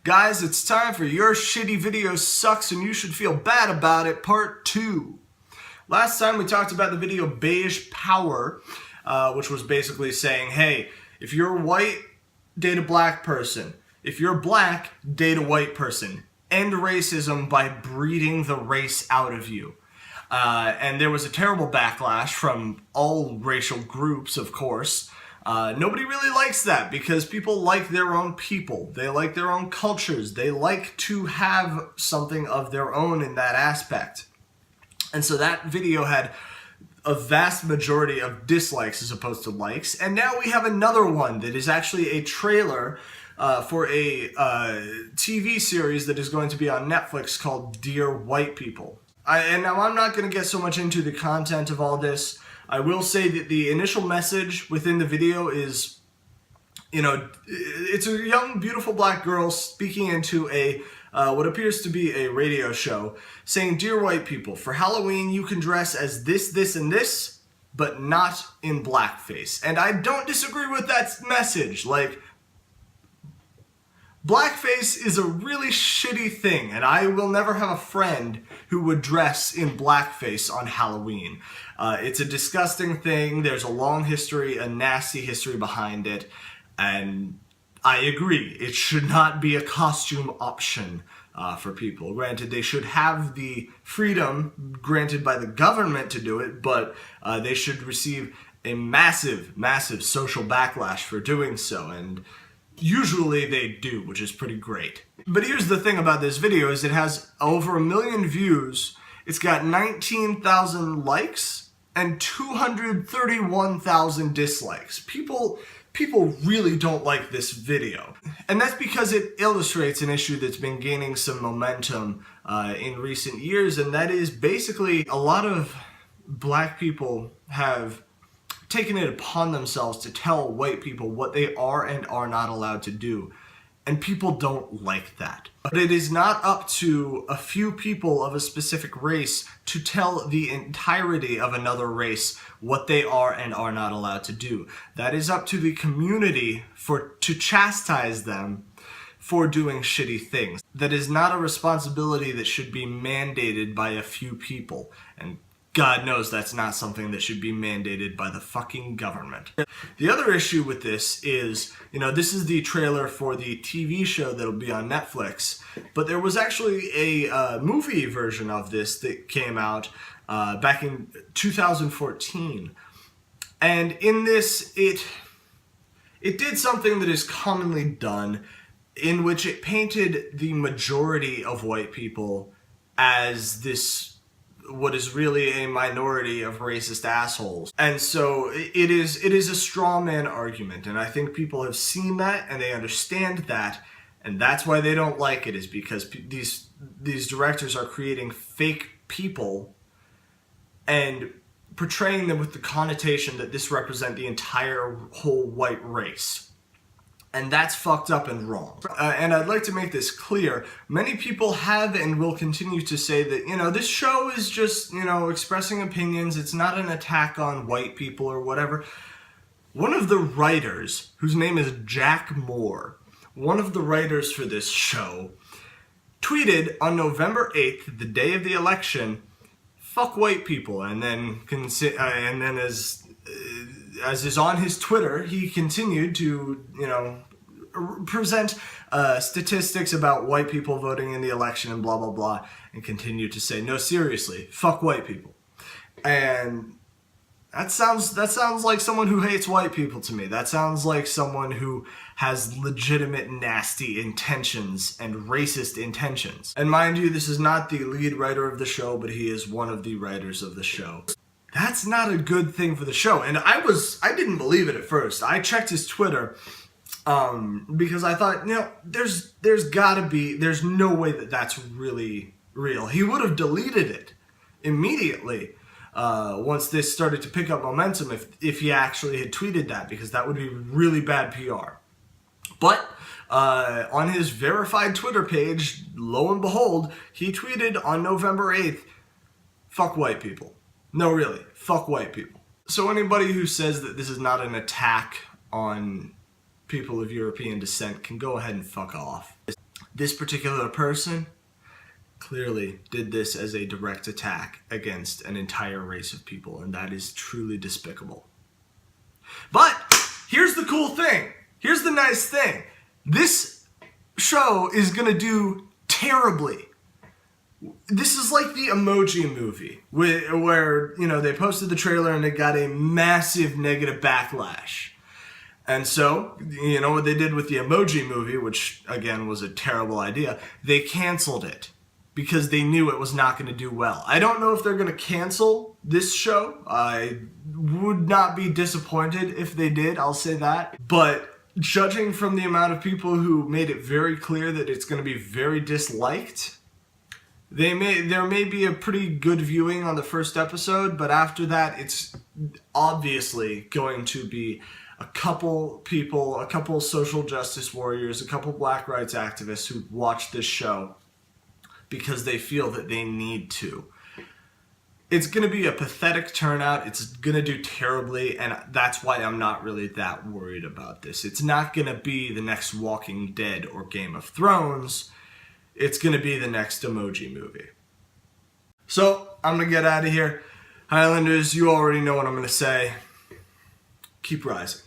Guys, it's time for Your Shitty Video Sucks and You Should Feel Bad About It, Part 2. Last time we talked about the video Beige Power, which was basically saying, hey, if you're white, date a black person. If you're black, date a white person. End racism by breeding the race out of you. And there was a terrible backlash from all racial groups, of course. Nobody really likes that because people like their own people. They like their own cultures. They like to have something of their own in that aspect. And so that video had a vast majority of dislikes as opposed to likes. And now we have another one that is actually a trailer for a TV series that is going to be on Netflix called Dear White People. And now I'm not going to get so much into the content of all this. I will say that the initial message within the video is, it's a young, beautiful black girl speaking into a what appears to be a radio show, saying, "Dear white people, for Halloween you can dress as this, this, and this, but not in blackface." And I don't disagree with that message. Like, blackface is a really shitty thing, and I will never have a friend who would dress in blackface on Halloween. It's a disgusting thing. There's a long history, a nasty history behind it, and I agree. It should not be a costume option for people. Granted, they should have the freedom granted by the government to do it, but they should receive a massive, massive social backlash for doing so, and usually they do, which is pretty great. But here's the thing about this video is it has over 1 million views, it's got 19,000 likes, and 231,000 dislikes. People really don't like this video. And that's because it illustrates an issue that's been gaining some momentum in recent years, and that is basically a lot of black people have taken it upon themselves to tell white people what they are and are not allowed to do. And people don't like that. But it is not up to a few people of a specific race to tell the entirety of another race what they are and are not allowed to do. That is up to the community to chastise them for doing shitty things. That is not a responsibility that should be mandated by a few people. And God knows that's not something that should be mandated by the fucking government. The other issue with this is, this is the trailer for the TV show that'll be on Netflix, but there was actually a movie version of this that came out back in 2014. And in this, it did something that is commonly done, in which it painted the majority of white people as what is really a minority of racist assholes. And so it is a straw man argument, and I think people have seen that and they understand that, and that's why they don't like it, is because these directors are creating fake people and portraying them with the connotation that this represent the entire whole white race. And that's fucked up and wrong. And I'd like to make this clear. Many people have and will continue to say that, this show is just, expressing opinions. It's not an attack on white people or whatever. One of the writers, whose name is Jack Moore, one of the writers for this show, tweeted on November 8th, the day of the election, "Fuck white people." And then as is on his Twitter, he continued to, present statistics about white people voting in the election and blah, blah, blah, and continued to say, "No, seriously, fuck white people." And that sounds like someone who hates white people to me. That sounds like someone who has legitimate nasty intentions and racist intentions. And mind you, this is not the lead writer of the show, but he is one of the writers of the show. That's not a good thing for the show. And I didn't believe it at first. I checked his Twitter because I thought, there's no way that that's really real. He would have deleted it immediately once this started to pick up momentum if he actually had tweeted that, because that would be really bad PR. But on his verified Twitter page, lo and behold, he tweeted on November 8th, "Fuck white people." No, really, fuck white people. So anybody who says that this is not an attack on people of European descent can go ahead and fuck off. This particular person clearly did this as a direct attack against an entire race of people, and that is truly despicable. But here's the cool thing. Here's the nice thing. This show is going to do terribly. This is like the Emoji Movie, where they posted the trailer and it got a massive negative backlash. And so, what they did with the Emoji Movie, which again was a terrible idea, they canceled it because they knew it was not going to do well. I don't know if they're going to cancel this show. I would not be disappointed if they did, I'll say that. But judging from the amount of people who made it very clear that it's going to be very disliked, there may be a pretty good viewing on the first episode, but after that, it's obviously going to be a couple people, a couple social justice warriors, a couple black rights activists who watch this show because they feel that they need to. It's going to be a pathetic turnout. It's going to do terribly, and that's why I'm not really that worried about this. It's not going to be the next Walking Dead or Game of Thrones. It's going to be the next Emoji Movie. So, I'm going to get out of here. Highlanders, you already know what I'm going to say. Keep rising.